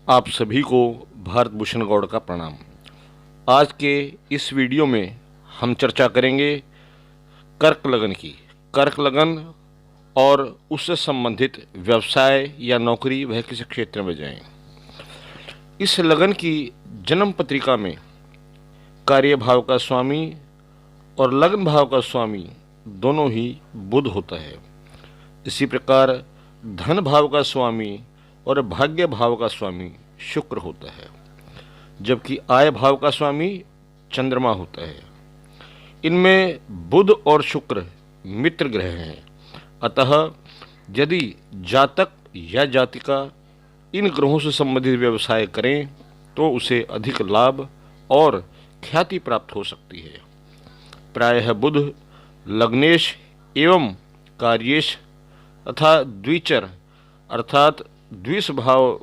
आप सभी को भारत भूषण गौड़ का प्रणाम। आज के इस वीडियो में हम चर्चा करेंगे कर्क लगन की। कर्क लगन और उससे संबंधित व्यवसाय या नौकरी वह किस क्षेत्र में जाएं। इस लगन की जन्म पत्रिका में कार्य भाव का स्वामी और लग्न भाव का स्वामी दोनों ही बुध होता है। इसी प्रकार धन भाव का स्वामी और भाग्य भाव का स्वामी शुक्र होता है, जबकि आय भाव का स्वामी चंद्रमा होता है। इनमें बुध और शुक्र मित्र ग्रह हैं। अतः यदि जातक या जातिका इन ग्रहों से संबंधित व्यवसाय करें तो उसे अधिक लाभ और ख्याति प्राप्त हो सकती है। प्रायः बुध लग्नेश एवं कार्येश तथा द्विचर अर्थात द्विष भाव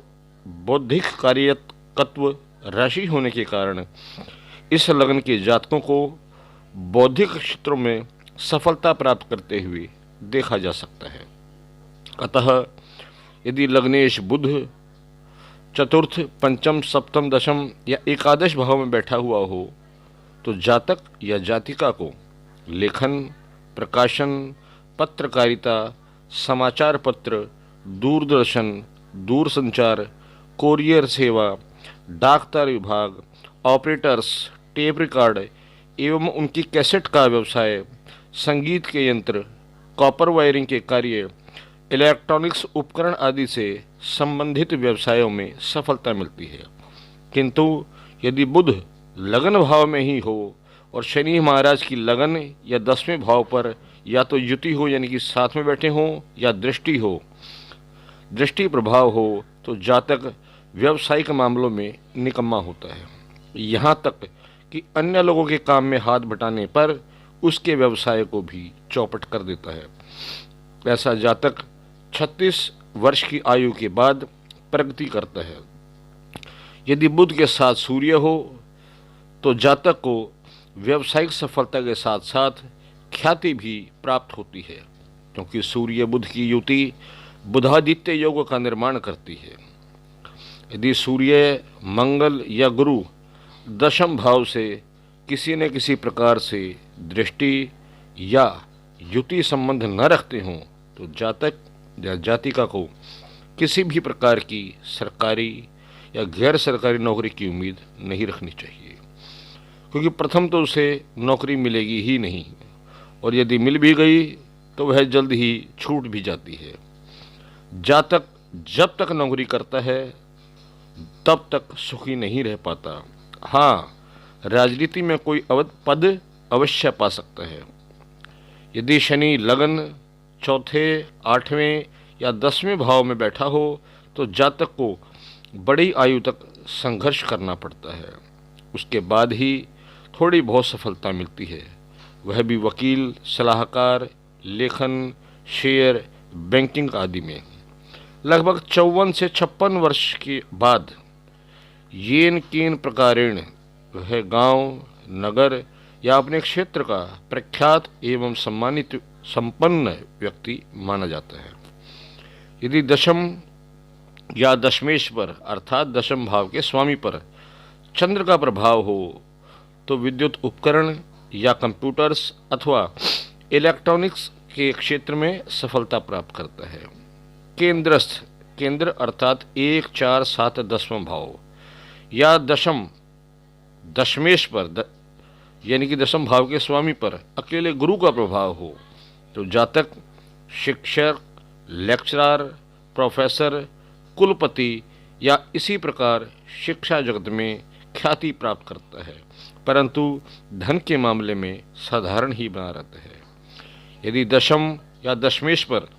बौद्धिक कार्यकत्व राशि होने के कारण इस लगन के जातकों को बौद्धिक क्षेत्रों में सफलता प्राप्त करते हुए देखा जा सकता है। अतः यदि लग्नेश बुध चतुर्थ, पंचम, सप्तम, दशम या एकादश भाव में बैठा हुआ हो तो जातक या जातिका को लेखन, प्रकाशन, पत्रकारिता, समाचार पत्र, दूरदर्शन, दूरसंचार, कोरियर सेवा, डाकतार विभाग, ऑपरेटर्स, टेप रिकॉर्ड एवं उनकी कैसेट का व्यवसाय, संगीत के यंत्र, कॉपर वायरिंग के कार्य, इलेक्ट्रॉनिक्स उपकरण आदि से संबंधित व्यवसायों में सफलता मिलती है। किंतु यदि बुध लगन भाव में ही हो और शनि महाराज की लगन या 10वें भाव पर या तो युति हो यानी कि साथ में बैठे हों या दृष्टि प्रभाव हो तो जातक व्यावसायिक मामलों में निकम्मा होता है। यहाँ तक कि अन्य लोगों के काम में हाथ बटाने पर उसके व्यवसाय को भी चौपट कर देता है। ऐसा जातक 36 वर्ष की आयु के बाद प्रगति करता है। यदि बुध के साथ सूर्य हो तो जातक को व्यावसायिक सफलता के साथ साथ ख्याति भी प्राप्त होती है, क्योंकि सूर्य बुध की युति बुधादित्य योग का निर्माण करती है। यदि सूर्य, मंगल या गुरु दशम भाव से किसी न किसी प्रकार से दृष्टि या युति संबंध न रखते हों तो जातक या जातिका को किसी भी प्रकार की सरकारी या गैर सरकारी नौकरी की उम्मीद नहीं रखनी चाहिए, क्योंकि प्रथम तो उसे नौकरी मिलेगी ही नहीं और यदि मिल भी गई तो वह जल्द ही छूट भी जाती है। जातक जब तक नौकरी करता है तब तक सुखी नहीं रह पाता। हाँ, राजनीति में कोई पद अवश्य पा सकता है। यदि शनि लगन चौथे, 8वें या 10वें भाव में बैठा हो तो जातक को बड़ी आयु तक संघर्ष करना पड़ता है। उसके बाद ही थोड़ी बहुत सफलता मिलती है, वह भी वकील, सलाहकार, लेखन, शेयर, बैंकिंग आदि में। लगभग 54 से 56 वर्ष के बाद येन केन प्रकारेण वह गांव, नगर या अपने क्षेत्र का प्रख्यात एवं सम्मानित संपन्न व्यक्ति माना जाता है। यदि दशम या दशमेश पर अर्थात दशम भाव के स्वामी पर चंद्र का प्रभाव हो तो विद्युत उपकरण या कंप्यूटर्स अथवा इलेक्ट्रॉनिक्स के क्षेत्र में सफलता प्राप्त करता है। केंद्रस्थ, केंद्र अर्थात 1, 4, 7, 10वां भाव या दशमेश पर यानी कि दशम भाव के स्वामी पर अकेले गुरु का प्रभाव हो तो जातक शिक्षक, लेक्चरर, प्रोफेसर, कुलपति या इसी प्रकार शिक्षा जगत में ख्याति प्राप्त करता है, परंतु धन के मामले में साधारण ही बना रहता है। यदि दशम या दशमेश पर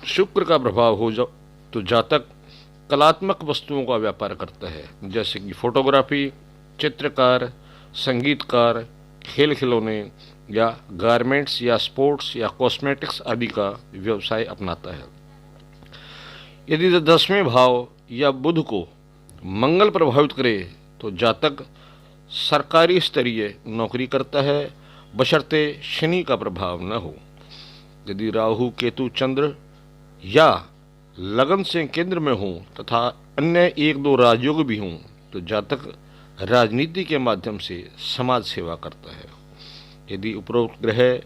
शुक्र का प्रभाव हो तो जातक कलात्मक वस्तुओं का व्यापार करता है, जैसे कि फोटोग्राफी, चित्रकार, संगीतकार, खेल खिलौने या गारमेंट्स या स्पोर्ट्स या कॉस्मेटिक्स आदि का व्यवसाय अपनाता है। यदि 10वें भाव या बुध को मंगल प्रभावित करे तो जातक सरकारी स्तरीय नौकरी करता है, बशर्ते शनि का प्रभाव न हो। यदि राहु, केतु, चंद्र या लगन से केंद्र में हों तथा अन्य एक दो राजयोग भी हों तो जातक राजनीति के माध्यम से समाज सेवा करता है। यदि उपरोक्त ग्रह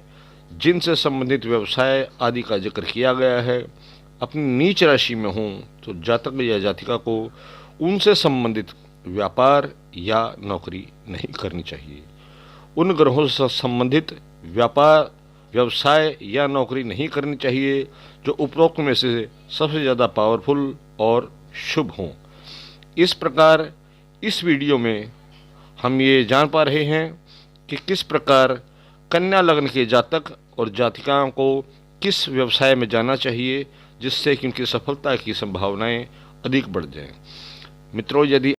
जिनसे संबंधित व्यवसाय आदि का जिक्र किया गया है अपनी नीच राशि में हों तो जातक या जातिका को उनसे संबंधित व्यापार या नौकरी नहीं करनी चाहिए। उन ग्रहों से संबंधित व्यापार व्यवसाय या नौकरी नहीं करनी चाहिए जो उपरोक्त में से सबसे ज़्यादा पावरफुल और शुभ हों। इस प्रकार इस वीडियो में हम ये जान पा रहे हैं कि किस प्रकार कन्या लग्न के जातक और जातिकाओं को किस व्यवसाय में जाना चाहिए जिससे कि उनकी सफलता की संभावनाएं अधिक बढ़ जाएं। मित्रों, यदि